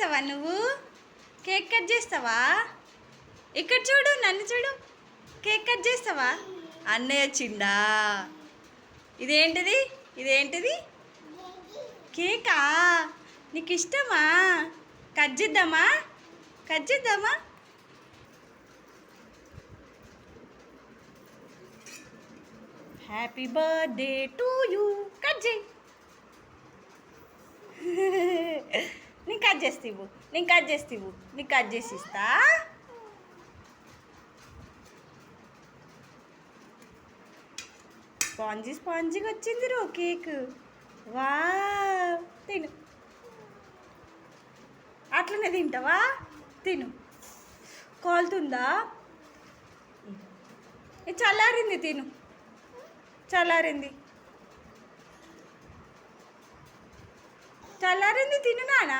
చేస్తావా నువ్వు? Cake cut చేస్తావా? ఇక్కడ చూడు, నన్ను చూడు. కేక్ కట్ చేస్తావా? అన్నయ్య వచ్చిండా? ఇదేంటిది? ఇదేంటిది? కేకా? నీకు ఇష్టమా? కట్ చేద్దామా? కట్ చేద్దామా? Happy birthday to you. Cut చేయి. నేను కట్ చేస్తావు, నేను కట్ చేస్తావు, నీకు కట్ చేసి ఇస్తా. స్పాంజీ స్పాంజీగా వచ్చింది రో కేక్. వా, తిను. అట్లనే తింటావా? తిను. కాలుతుందా? చల్లారింది, తిను. చల్లారింది, చల్లారింది, తిను నానా.